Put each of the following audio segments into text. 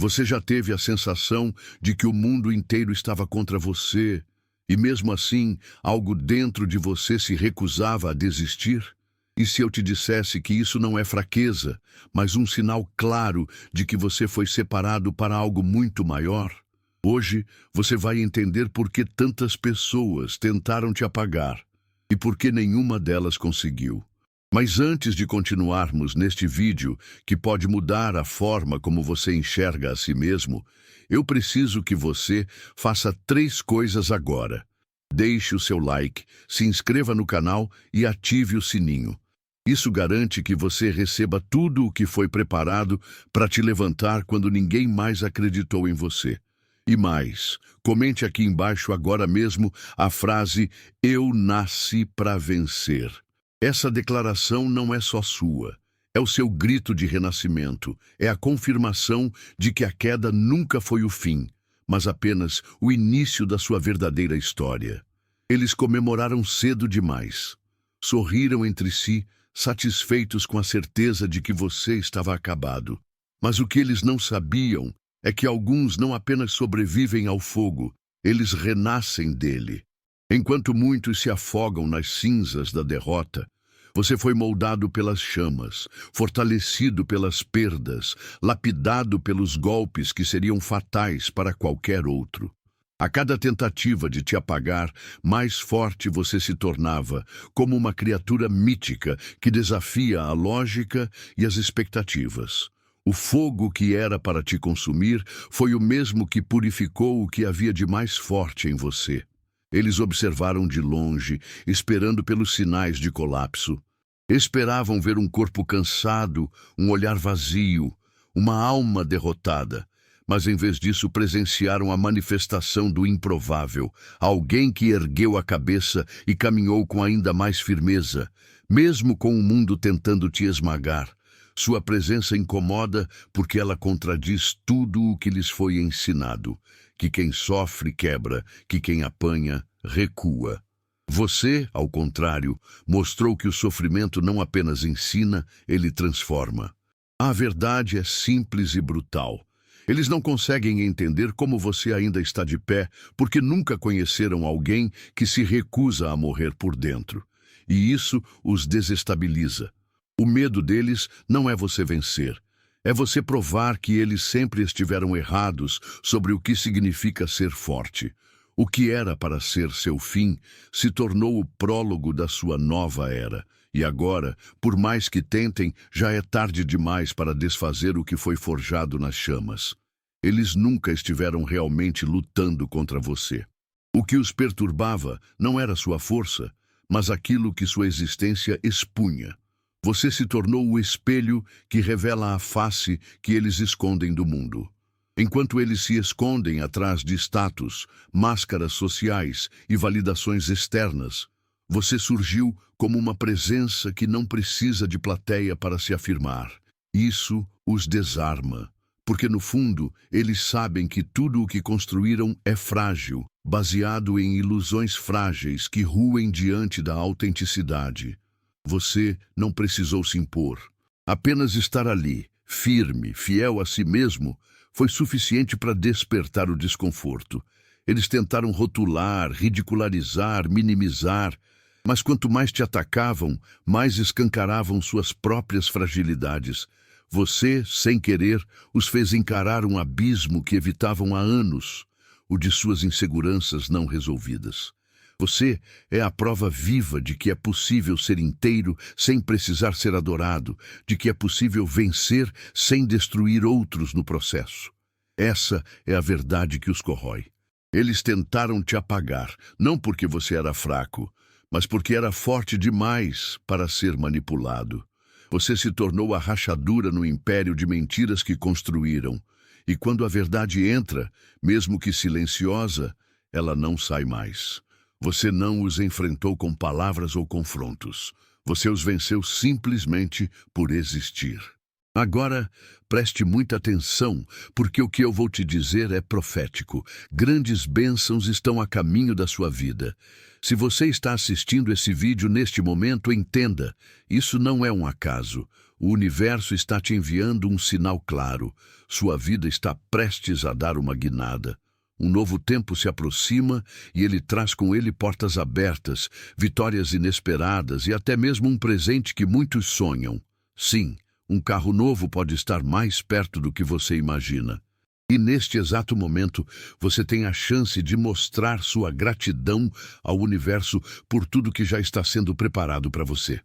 Você já teve a sensação de que o mundo inteiro estava contra você e, mesmo assim, algo dentro de você se recusava a desistir? E se eu te dissesse que isso não é fraqueza, mas um sinal claro de que você foi separado para algo muito maior? Hoje você vai entender por que tantas pessoas tentaram te apagar e por que nenhuma delas conseguiu. Mas antes de continuarmos neste vídeo, que pode mudar a forma como você enxerga a si mesmo, eu preciso que você faça 3 coisas agora. Deixe o seu like, se inscreva no canal e ative o sininho. Isso garante que você receba tudo o que foi preparado para te levantar quando ninguém mais acreditou em você. E mais, comente aqui embaixo agora mesmo a frase "Eu nasci para vencer". Essa declaração não é só sua. É o seu grito de renascimento. É a confirmação de que a queda nunca foi o fim, mas apenas o início da sua verdadeira história. Eles comemoraram cedo demais. Sorriram entre si, satisfeitos com a certeza de que você estava acabado. Mas o que eles não sabiam é que alguns não apenas sobrevivem ao fogo, eles renascem dele. Enquanto muitos se afogam nas cinzas da derrota, você foi moldado pelas chamas, fortalecido pelas perdas, lapidado pelos golpes que seriam fatais para qualquer outro. A cada tentativa de te apagar, mais forte você se tornava, como uma criatura mítica que desafia a lógica e as expectativas. O fogo que era para te consumir foi o mesmo que purificou o que havia de mais forte em você. Eles observaram de longe, esperando pelos sinais de colapso. Esperavam ver um corpo cansado, um olhar vazio, uma alma derrotada. Mas em vez disso presenciaram a manifestação do improvável, alguém que ergueu a cabeça e caminhou com ainda mais firmeza, mesmo com o mundo tentando te esmagar. Sua presença incomoda porque ela contradiz tudo o que lhes foi ensinado, que quem sofre quebra, que quem apanha recua. Você, ao contrário, mostrou que o sofrimento não apenas ensina, ele transforma. A verdade é simples e brutal. Eles não conseguem entender como você ainda está de pé, porque nunca conheceram alguém que se recusa a morrer por dentro. E isso os desestabiliza. O medo deles não é você vencer. É você provar que eles sempre estiveram errados sobre o que significa ser forte. O que era para ser seu fim se tornou o prólogo da sua nova era. E agora, por mais que tentem, já é tarde demais para desfazer o que foi forjado nas chamas. Eles nunca estiveram realmente lutando contra você. O que os perturbava não era sua força, mas aquilo que sua existência expunha. Você se tornou o espelho que revela a face que eles escondem do mundo. Enquanto eles se escondem atrás de status, máscaras sociais e validações externas, você surgiu como uma presença que não precisa de plateia para se afirmar. Isso os desarma, porque no fundo eles sabem que tudo o que construíram é frágil, baseado em ilusões frágeis que ruem diante da autenticidade. Você não precisou se impor. Apenas estar ali, firme, fiel a si mesmo, foi suficiente para despertar o desconforto. Eles tentaram rotular, ridicularizar, minimizar, mas quanto mais te atacavam, mais escancaravam suas próprias fragilidades. Você, sem querer, os fez encarar um abismo que evitavam há anos, o de suas inseguranças não resolvidas. Você é a prova viva de que é possível ser inteiro sem precisar ser adorado, de que é possível vencer sem destruir outros no processo. Essa é a verdade que os corrói. Eles tentaram te apagar, não porque você era fraco, mas porque era forte demais para ser manipulado. Você se tornou a rachadura no império de mentiras que construíram. E quando a verdade entra, mesmo que silenciosa, ela não sai mais. Você não os enfrentou com palavras ou confrontos. Você os venceu simplesmente por existir. Agora, preste muita atenção, porque o que eu vou te dizer é profético. Grandes bênçãos estão a caminho da sua vida. Se você está assistindo esse vídeo neste momento, entenda, isso não é um acaso. O universo está te enviando um sinal claro. Sua vida está prestes a dar uma guinada. Um novo tempo se aproxima e ele traz com ele portas abertas, vitórias inesperadas e até mesmo um presente que muitos sonham. Sim, um carro novo pode estar mais perto do que você imagina. E neste exato momento, você tem a chance de mostrar sua gratidão ao universo por tudo que já está sendo preparado para você.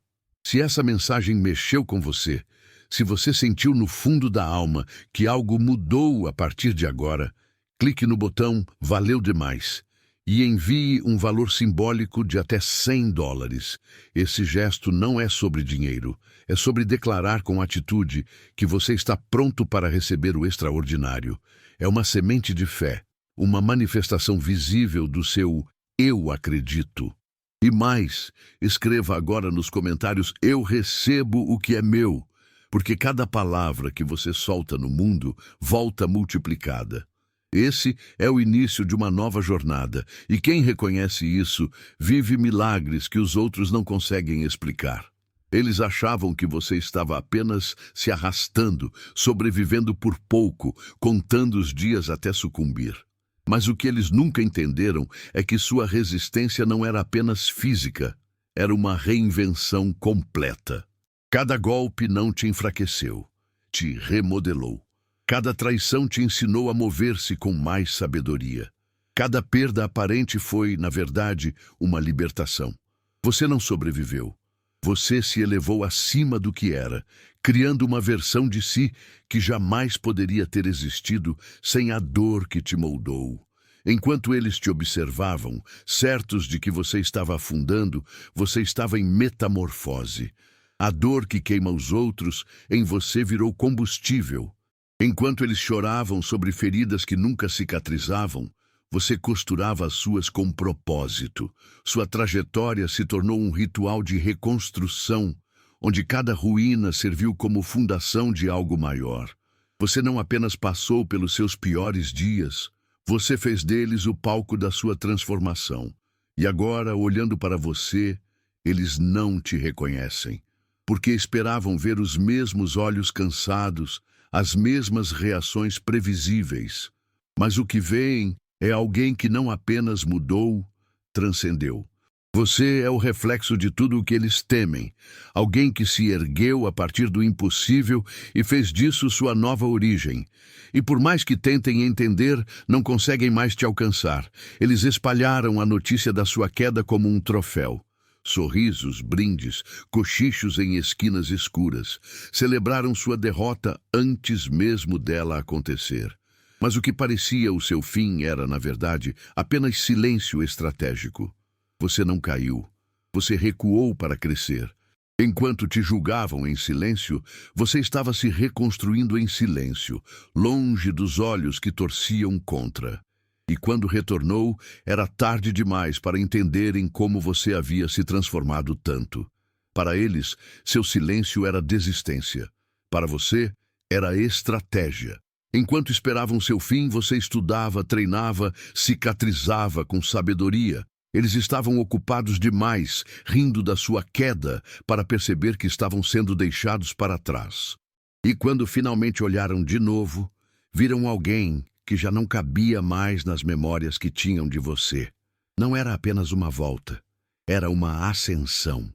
Se essa mensagem mexeu com você, se você sentiu no fundo da alma que algo mudou a partir de agora, clique no botão "Valeu demais" e envie um valor simbólico de até $100. Esse gesto não é sobre dinheiro, é sobre declarar com atitude que você está pronto para receber o extraordinário. É uma semente de fé, uma manifestação visível do seu "eu acredito". E mais, escreva agora nos comentários "eu recebo o que é meu", porque cada palavra que você solta no mundo volta multiplicada. Esse é o início de uma nova jornada, e quem reconhece isso vive milagres que os outros não conseguem explicar. Eles achavam que você estava apenas se arrastando, sobrevivendo por pouco, contando os dias até sucumbir. Mas o que eles nunca entenderam é que sua resistência não era apenas física, era uma reinvenção completa. Cada golpe não te enfraqueceu, te remodelou. Cada traição te ensinou a mover-se com mais sabedoria. Cada perda aparente foi, na verdade, uma libertação. Você não sobreviveu. Você se elevou acima do que era, criando uma versão de si que jamais poderia ter existido sem a dor que te moldou. Enquanto eles te observavam, certos de que você estava afundando, você estava em metamorfose. A dor que queima os outros, em você virou combustível. Enquanto eles choravam sobre feridas que nunca cicatrizavam, você costurava as suas com propósito. Sua trajetória se tornou um ritual de reconstrução, onde cada ruína serviu como fundação de algo maior. Você não apenas passou pelos seus piores dias, você fez deles o palco da sua transformação. E agora, olhando para você, eles não te reconhecem, porque esperavam ver os mesmos olhos cansados, as mesmas reações previsíveis. Mas o que veem é alguém que não apenas mudou, transcendeu. Você é o reflexo de tudo o que eles temem. Alguém que se ergueu a partir do impossível e fez disso sua nova origem. E por mais que tentem entender, não conseguem mais te alcançar. Eles espalharam a notícia da sua queda como um troféu. Sorrisos, brindes, cochichos em esquinas escuras. Celebraram sua derrota antes mesmo dela acontecer. Mas o que parecia o seu fim era, na verdade, apenas silêncio estratégico. Você não caiu. Você recuou para crescer. Enquanto te julgavam em silêncio, você estava se reconstruindo em silêncio, longe dos olhos que torciam contra. E quando retornou, era tarde demais para entenderem como você havia se transformado tanto. Para eles, seu silêncio era desistência. Para você, era estratégia. Enquanto esperavam seu fim, você estudava, treinava, cicatrizava com sabedoria. Eles estavam ocupados demais, rindo da sua queda, para perceber que estavam sendo deixados para trás. E quando finalmente olharam de novo, viram alguém que já não cabia mais nas memórias que tinham de você. Não era apenas uma volta, era uma ascensão.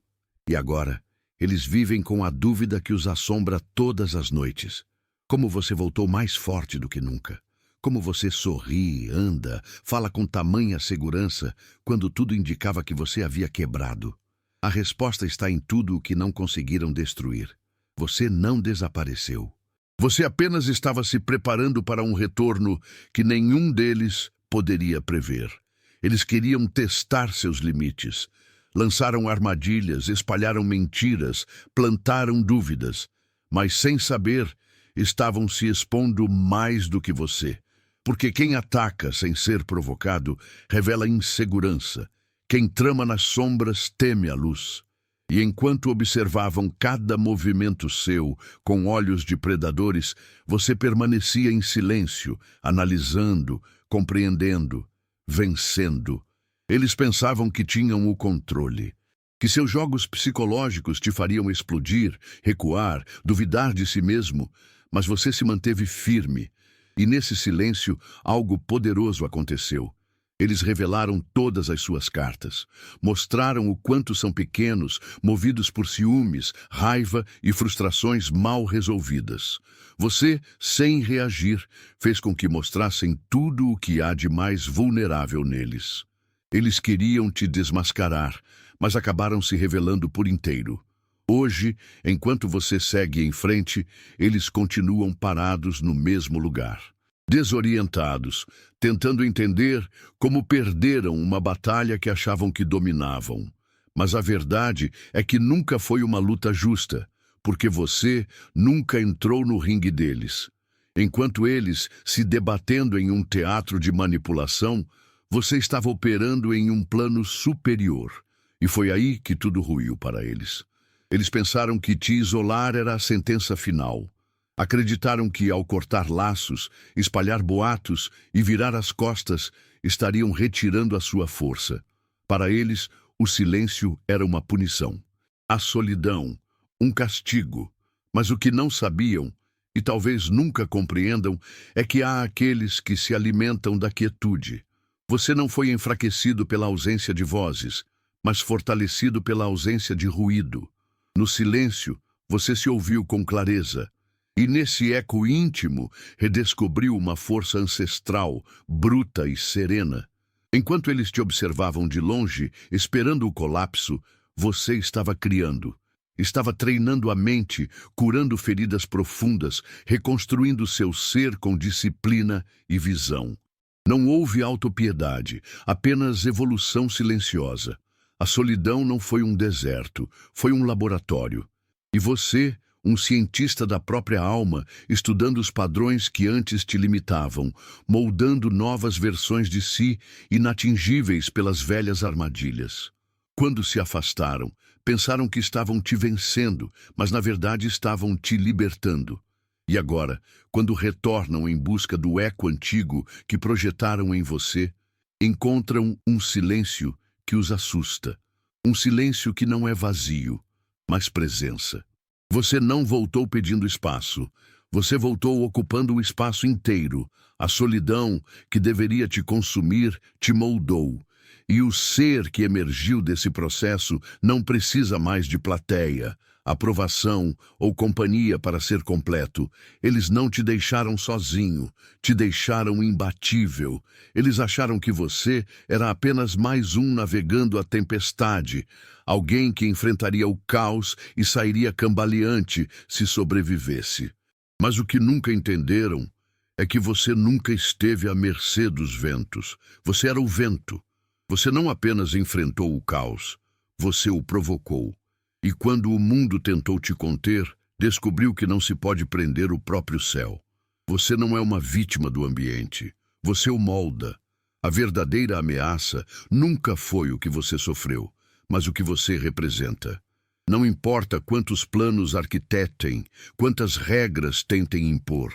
E agora, eles vivem com a dúvida que os assombra todas as noites. Como você voltou mais forte do que nunca. Como você sorri, anda, fala com tamanha segurança, quando tudo indicava que você havia quebrado. A resposta está em tudo o que não conseguiram destruir. Você não desapareceu. Você apenas estava se preparando para um retorno que nenhum deles poderia prever. Eles queriam testar seus limites. Lançaram armadilhas, espalharam mentiras, plantaram dúvidas. Mas sem saber, estavam se expondo mais do que você. Porque quem ataca sem ser provocado revela insegurança. Quem trama nas sombras teme a luz. E enquanto observavam cada movimento seu com olhos de predadores, você permanecia em silêncio, analisando, compreendendo, vencendo. Eles pensavam que tinham o controle, que seus jogos psicológicos te fariam explodir, recuar, duvidar de si mesmo, mas você se manteve firme. E nesse silêncio, algo poderoso aconteceu. Eles revelaram todas as suas cartas. Mostraram o quanto são pequenos, movidos por ciúmes, raiva e frustrações mal resolvidas. Você, sem reagir, fez com que mostrassem tudo o que há de mais vulnerável neles. Eles queriam te desmascarar, mas acabaram se revelando por inteiro. Hoje, enquanto você segue em frente, eles continuam parados no mesmo lugar. Desorientados, tentando entender como perderam uma batalha que achavam que dominavam. Mas a verdade é que nunca foi uma luta justa, porque você nunca entrou no ringue deles. Enquanto eles, se debatendo em um teatro de manipulação, você estava operando em um plano superior. E foi aí que tudo ruiu para eles. Eles pensaram que te isolar era a sentença final. Acreditaram que, ao cortar laços, espalhar boatos e virar as costas, estariam retirando a sua força. Para eles, o silêncio era uma punição. A solidão, um castigo. Mas o que não sabiam, e talvez nunca compreendam, é que há aqueles que se alimentam da quietude. Você não foi enfraquecido pela ausência de vozes, mas fortalecido pela ausência de ruído. No silêncio, você se ouviu com clareza. E nesse eco íntimo, redescobriu uma força ancestral, bruta e serena. Enquanto eles te observavam de longe, esperando o colapso, você estava criando. Estava treinando a mente, curando feridas profundas, reconstruindo seu ser com disciplina e visão. Não houve autopiedade, apenas evolução silenciosa. A solidão não foi um deserto, foi um laboratório. E você, um cientista da própria alma, estudando os padrões que antes te limitavam, moldando novas versões de si, inatingíveis pelas velhas armadilhas. Quando se afastaram, pensaram que estavam te vencendo, mas na verdade estavam te libertando. E agora, quando retornam em busca do eco antigo que projetaram em você, encontram um silêncio que os assusta. Um silêncio que não é vazio, mas presença. Você não voltou pedindo espaço. Você voltou ocupando o espaço inteiro. A solidão que deveria te consumir te moldou. E o ser que emergiu desse processo não precisa mais de plateia, aprovação ou companhia para ser completo. Eles não te deixaram sozinho, te deixaram imbatível. Eles acharam que você era apenas mais um navegando a tempestade, alguém que enfrentaria o caos e sairia cambaleante se sobrevivesse. Mas o que nunca entenderam é que você nunca esteve à mercê dos ventos. Você era o vento. Você não apenas enfrentou o caos, você o provocou. E quando o mundo tentou te conter, descobriu que não se pode prender o próprio céu. Você não é uma vítima do ambiente. Você o molda. A verdadeira ameaça nunca foi o que você sofreu, mas o que você representa. Não importa quantos planos arquitetem, quantas regras tentem impor.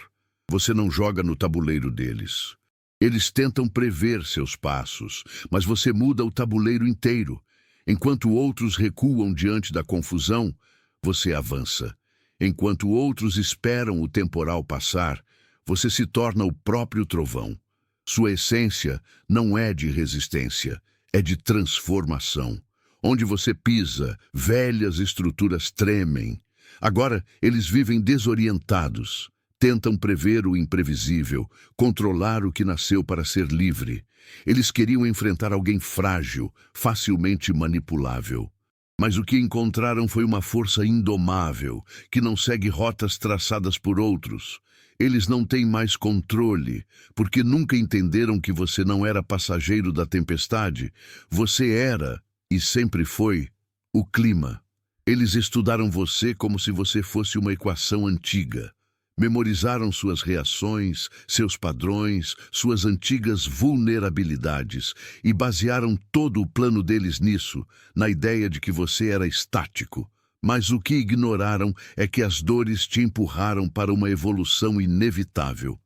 Você não joga no tabuleiro deles. Eles tentam prever seus passos, mas você muda o tabuleiro inteiro. Enquanto outros recuam diante da confusão, você avança. Enquanto outros esperam o temporal passar, você se torna o próprio trovão. Sua essência não é de resistência, é de transformação. Onde você pisa, velhas estruturas tremem. Agora, eles vivem desorientados. Tentam prever o imprevisível, controlar o que nasceu para ser livre. Eles queriam enfrentar alguém frágil, facilmente manipulável. Mas o que encontraram foi uma força indomável, que não segue rotas traçadas por outros. Eles não têm mais controle, porque nunca entenderam que você não era passageiro da tempestade. Você era, e sempre foi, o clima. Eles estudaram você como se você fosse uma equação antiga. Memorizaram suas reações, seus padrões, suas antigas vulnerabilidades e basearam todo o plano deles nisso, na ideia de que você era estático. Mas o que ignoraram é que as dores te empurraram para uma evolução inevitável.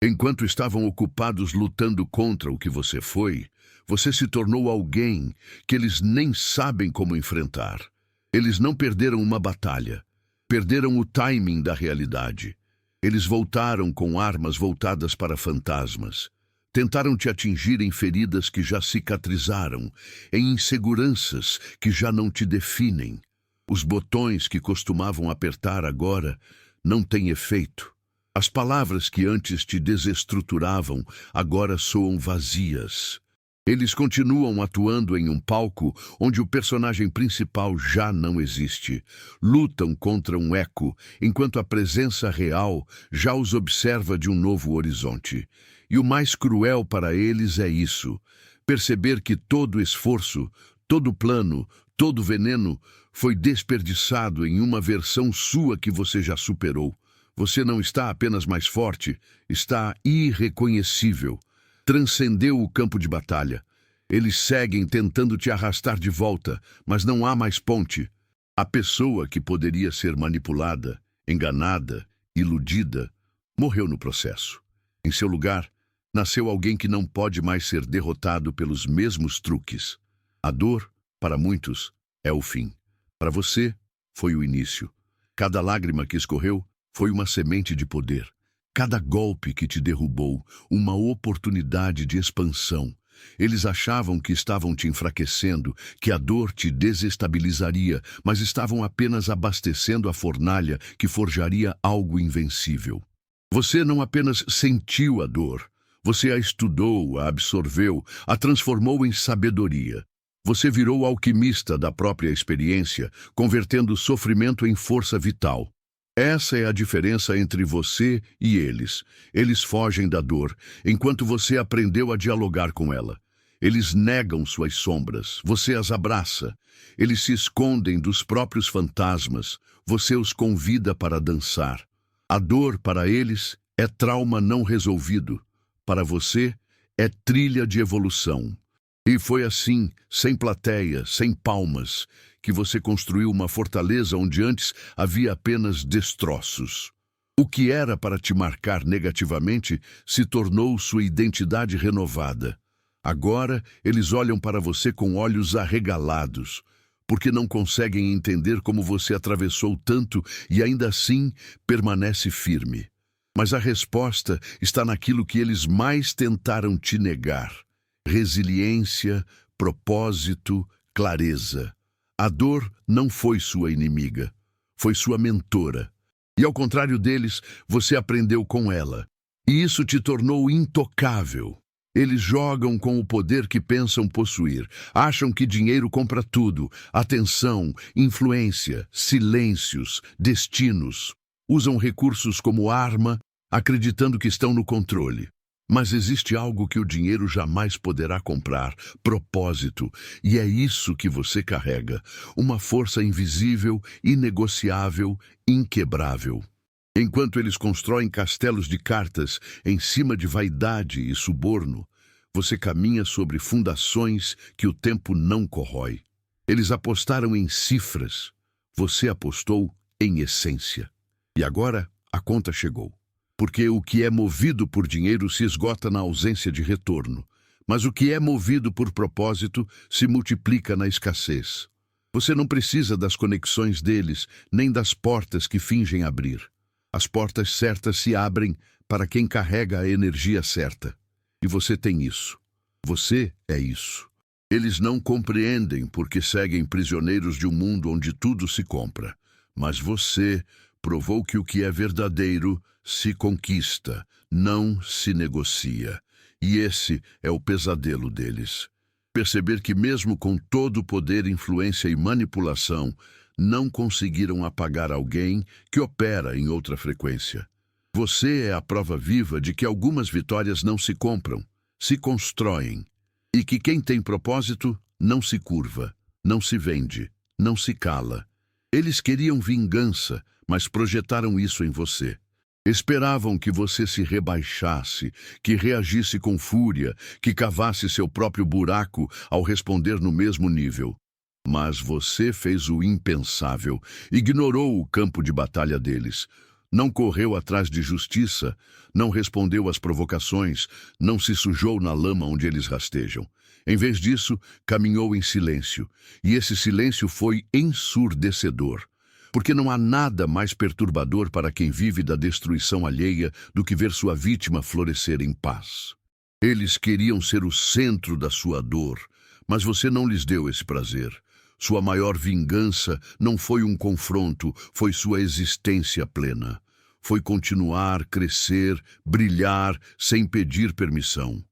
Enquanto estavam ocupados lutando contra o que você foi, você se tornou alguém que eles nem sabem como enfrentar. Eles não perderam uma batalha. Perderam o timing da realidade. Eles voltaram com armas voltadas para fantasmas. Tentaram te atingir em feridas que já cicatrizaram, em inseguranças que já não te definem. Os botões que costumavam apertar agora não têm efeito. As palavras que antes te desestruturavam agora soam vazias. Eles continuam atuando em um palco onde o personagem principal já não existe. Lutam contra um eco, enquanto a presença real já os observa de um novo horizonte. E o mais cruel para eles é isso: perceber que todo esforço, todo plano, todo veneno foi desperdiçado em uma versão sua que você já superou. Você não está apenas mais forte, está irreconhecível. Transcendeu o campo de batalha. Eles seguem tentando te arrastar de volta, mas não há mais ponte. A pessoa que poderia ser manipulada, enganada, iludida, morreu no processo. Em seu lugar, nasceu alguém que não pode mais ser derrotado pelos mesmos truques. A dor, para muitos, é o fim. Para você, foi o início. Cada lágrima que escorreu foi uma semente de poder. Cada golpe que te derrubou, uma oportunidade de expansão. Eles achavam que estavam te enfraquecendo, que a dor te desestabilizaria, mas estavam apenas abastecendo a fornalha que forjaria algo invencível. Você não apenas sentiu a dor, você a estudou, a absorveu, a transformou em sabedoria. Você virou alquimista da própria experiência, convertendo o sofrimento em força vital. Essa é a diferença entre você e eles. Eles fogem da dor, enquanto você aprendeu a dialogar com ela. Eles negam suas sombras, você as abraça. Eles se escondem dos próprios fantasmas, você os convida para dançar. A dor, para eles, é trauma não resolvido. Para você, é trilha de evolução. E foi assim, sem plateia, sem palmas, que você construiu uma fortaleza onde antes havia apenas destroços. O que era para te marcar negativamente se tornou sua identidade renovada. Agora, eles olham para você com olhos arregalados, porque não conseguem entender como você atravessou tanto e ainda assim permanece firme. Mas a resposta está naquilo que eles mais tentaram te negar: resiliência, propósito, clareza. A dor não foi sua inimiga, foi sua mentora. E ao contrário deles, você aprendeu com ela. E isso te tornou intocável. Eles jogam com o poder que pensam possuir. Acham que dinheiro compra tudo: atenção, influência, silêncios, destinos. Usam recursos como arma, acreditando que estão no controle. Mas existe algo que o dinheiro jamais poderá comprar: propósito. E é isso que você carrega: uma força invisível, inegociável, inquebrável. Enquanto eles constroem castelos de cartas em cima de vaidade e suborno, você caminha sobre fundações que o tempo não corrói. Eles apostaram em cifras, você apostou em essência. E agora a conta chegou. Porque o que é movido por dinheiro se esgota na ausência de retorno, mas o que é movido por propósito se multiplica na escassez. Você não precisa das conexões deles, nem das portas que fingem abrir. As portas certas se abrem para quem carrega a energia certa. E você tem isso. Você é isso. Eles não compreendem porque seguem prisioneiros de um mundo onde tudo se compra. Mas você provou que o que é verdadeiro se conquista, não se negocia. E esse é o pesadelo deles. Perceber que mesmo com todo o poder, influência e manipulação, não conseguiram apagar alguém que opera em outra frequência. Você é a prova viva de que algumas vitórias não se compram, se constroem. E que quem tem propósito não se curva, não se vende, não se cala. Eles queriam vingança, mas projetaram isso em você. Esperavam que você se rebaixasse, que reagisse com fúria, que cavasse seu próprio buraco ao responder no mesmo nível. Mas você fez o impensável, ignorou o campo de batalha deles. Não correu atrás de justiça, não respondeu às provocações, não se sujou na lama onde eles rastejam. Em vez disso, caminhou em silêncio, e esse silêncio foi ensurdecedor. Porque não há nada mais perturbador para quem vive da destruição alheia do que ver sua vítima florescer em paz. Eles queriam ser o centro da sua dor, mas você não lhes deu esse prazer. Sua maior vingança não foi um confronto, foi sua existência plena. Foi continuar, crescer, brilhar, sem pedir permissão.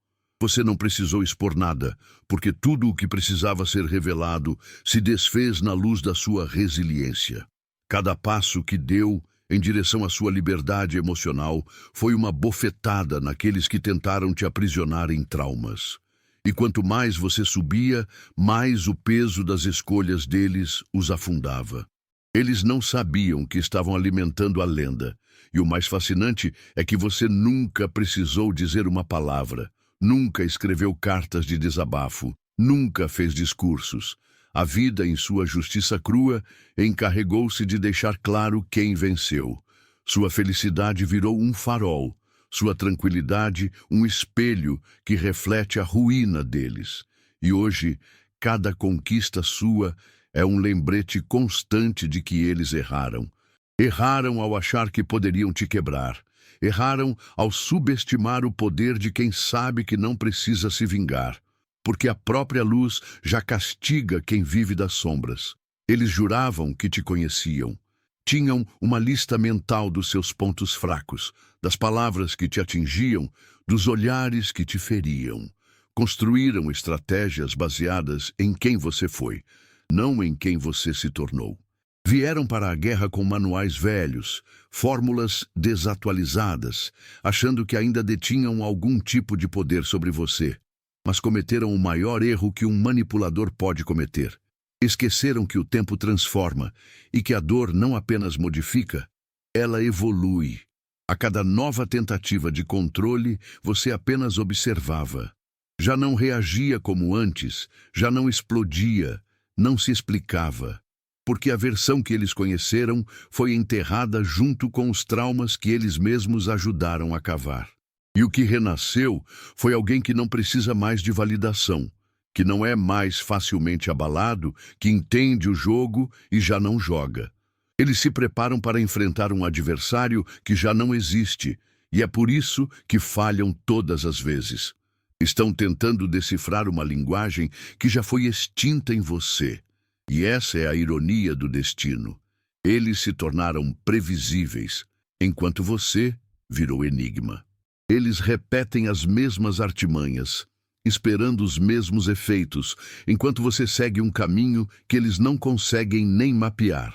Você não precisou expor nada, porque tudo o que precisava ser revelado se desfez na luz da sua resiliência. Cada passo que deu em direção à sua liberdade emocional foi uma bofetada naqueles que tentaram te aprisionar em traumas. E quanto mais você subia, mais o peso das escolhas deles os afundava. Eles não sabiam que estavam alimentando a lenda. E o mais fascinante é que você nunca precisou dizer uma palavra, nunca escreveu cartas de desabafo, nunca fez discursos. A vida, em sua justiça crua, encarregou-se de deixar claro quem venceu. Sua felicidade virou um farol, sua tranquilidade um espelho que reflete a ruína deles. E hoje, cada conquista sua é um lembrete constante de que eles erraram. Erraram ao achar que poderiam te quebrar. Erraram ao subestimar o poder de quem sabe que não precisa se vingar. Porque a própria luz já castiga quem vive das sombras. Eles juravam que te conheciam. Tinham uma lista mental dos seus pontos fracos, das palavras que te atingiam, dos olhares que te feriam. Construíram estratégias baseadas em quem você foi, não em quem você se tornou. Vieram para a guerra com manuais velhos, fórmulas desatualizadas, achando que ainda detinham algum tipo de poder sobre você. Mas cometeram o maior erro que um manipulador pode cometer. Esqueceram que o tempo transforma e que a dor não apenas modifica, ela evolui. A cada nova tentativa de controle, você apenas observava. Já não reagia como antes, já não explodia, não se explicava. Porque a versão que eles conheceram foi enterrada junto com os traumas que eles mesmos ajudaram a cavar. E o que renasceu foi alguém que não precisa mais de validação, que não é mais facilmente abalado, que entende o jogo e já não joga. Eles se preparam para enfrentar um adversário que já não existe, e é por isso que falham todas as vezes. Estão tentando decifrar uma linguagem que já foi extinta em você. E essa é a ironia do destino. Eles se tornaram previsíveis, enquanto você virou enigma. Eles repetem as mesmas artimanhas, esperando os mesmos efeitos, enquanto você segue um caminho que eles não conseguem nem mapear.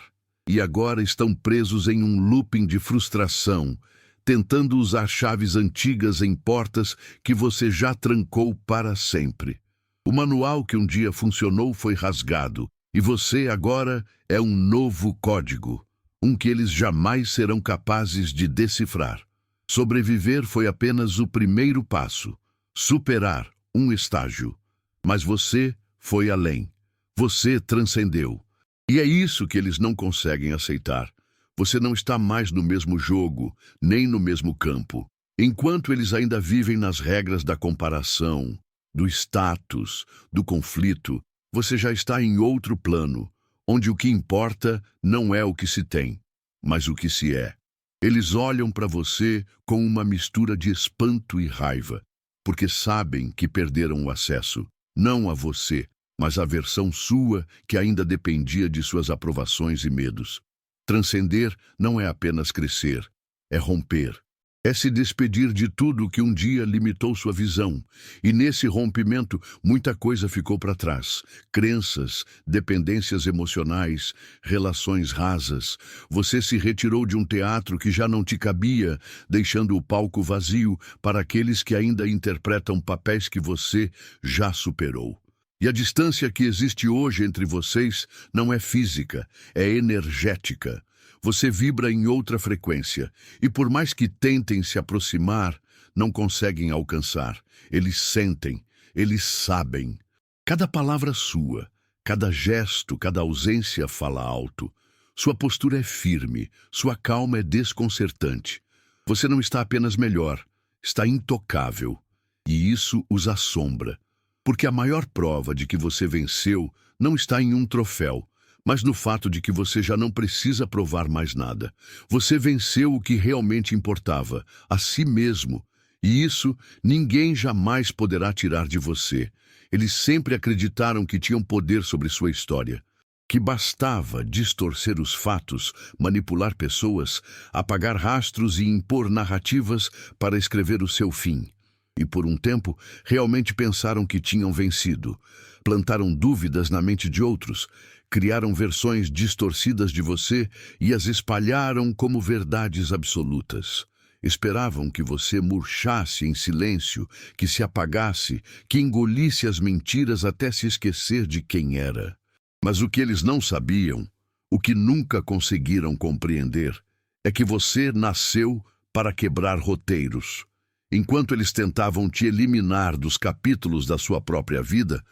E agora estão presos em um looping de frustração, tentando usar chaves antigas em portas que você já trancou para sempre. O manual que um dia funcionou foi rasgado, e você agora é um novo código, um que eles jamais serão capazes de decifrar. Sobreviver foi apenas o primeiro passo, superar um estágio. Mas você foi além. Você transcendeu. E é isso que eles não conseguem aceitar. Você não está mais no mesmo jogo, nem no mesmo campo. Enquanto eles ainda vivem nas regras da comparação, do status, do conflito, você já está em outro plano, onde o que importa não é o que se tem, mas o que se é. Eles olham para você com uma mistura de espanto e raiva, porque sabem que perderam o acesso, não a você, mas a versão sua que ainda dependia de suas aprovações e medos. Transcender não é apenas crescer, é romper. É se despedir de tudo que um dia limitou sua visão. E nesse rompimento, muita coisa ficou para trás. Crenças, dependências emocionais, relações rasas. Você se retirou de um teatro que já não te cabia, deixando o palco vazio para aqueles que ainda interpretam papéis que você já superou. E a distância que existe hoje entre vocês não é física, é energética. Você vibra em outra frequência, e por mais que tentem se aproximar, não conseguem alcançar. Eles sentem, eles sabem. Cada palavra sua, cada gesto, cada ausência fala alto. Sua postura é firme, sua calma é desconcertante. Você não está apenas melhor, está intocável. E isso os assombra, porque a maior prova de que você venceu não está em um troféu, mas no fato de que você já não precisa provar mais nada. Você venceu o que realmente importava, a si mesmo, e isso ninguém jamais poderá tirar de você. Eles sempre acreditaram que tinham poder sobre sua história, que bastava distorcer os fatos, manipular pessoas, apagar rastros e impor narrativas para escrever o seu fim. E por um tempo, realmente pensaram que tinham vencido. Plantaram dúvidas na mente de outros, criaram versões distorcidas de você e as espalharam como verdades absolutas. Esperavam que você murchasse em silêncio, que se apagasse, que engolisse as mentiras até se esquecer de quem era. Mas o que eles não sabiam, o que nunca conseguiram compreender, é que você nasceu para quebrar roteiros. Enquanto eles tentavam te eliminar dos capítulos da sua própria vida,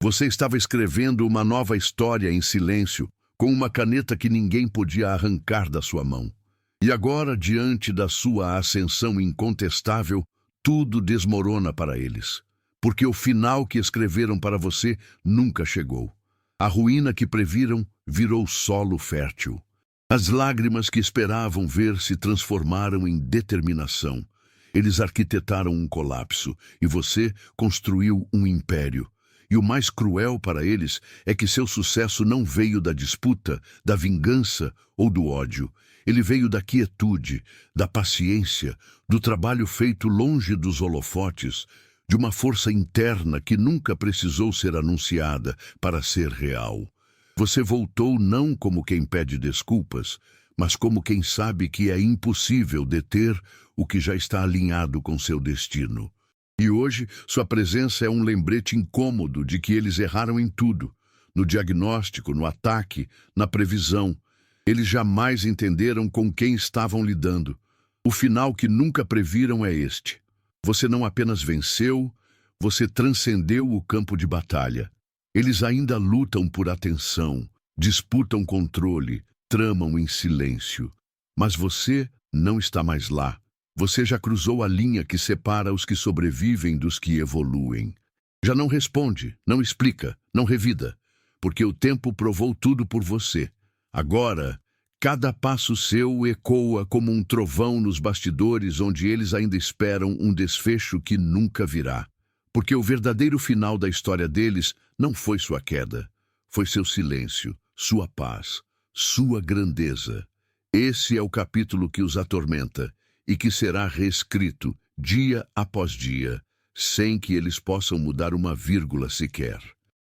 você estava escrevendo uma nova história em silêncio, com uma caneta que ninguém podia arrancar da sua mão. E agora, diante da sua ascensão incontestável, tudo desmorona para eles. Porque o final que escreveram para você nunca chegou. A ruína que previram virou solo fértil. As lágrimas que esperavam ver se transformaram em determinação. Eles arquitetaram um colapso e você construiu um império. E o mais cruel para eles é que seu sucesso não veio da disputa, da vingança ou do ódio. Ele veio da quietude, da paciência, do trabalho feito longe dos holofotes, de uma força interna que nunca precisou ser anunciada para ser real. Você voltou não como quem pede desculpas, mas como quem sabe que é impossível deter o que já está alinhado com seu destino. E hoje, sua presença é um lembrete incômodo de que eles erraram em tudo, no diagnóstico, no ataque, na previsão. Eles jamais entenderam com quem estavam lidando. O final que nunca previram é este. Você não apenas venceu, você transcendeu o campo de batalha. Eles ainda lutam por atenção, disputam controle, tramam em silêncio. Mas você não está mais lá. Você já cruzou a linha que separa os que sobrevivem dos que evoluem. Já não responde, não explica, não revida, porque o tempo provou tudo por você. Agora, cada passo seu ecoa como um trovão nos bastidores onde eles ainda esperam um desfecho que nunca virá. Porque o verdadeiro final da história deles não foi sua queda, foi seu silêncio, sua paz, sua grandeza. Esse é o capítulo que os atormenta e que será reescrito dia após dia, sem que eles possam mudar uma vírgula sequer.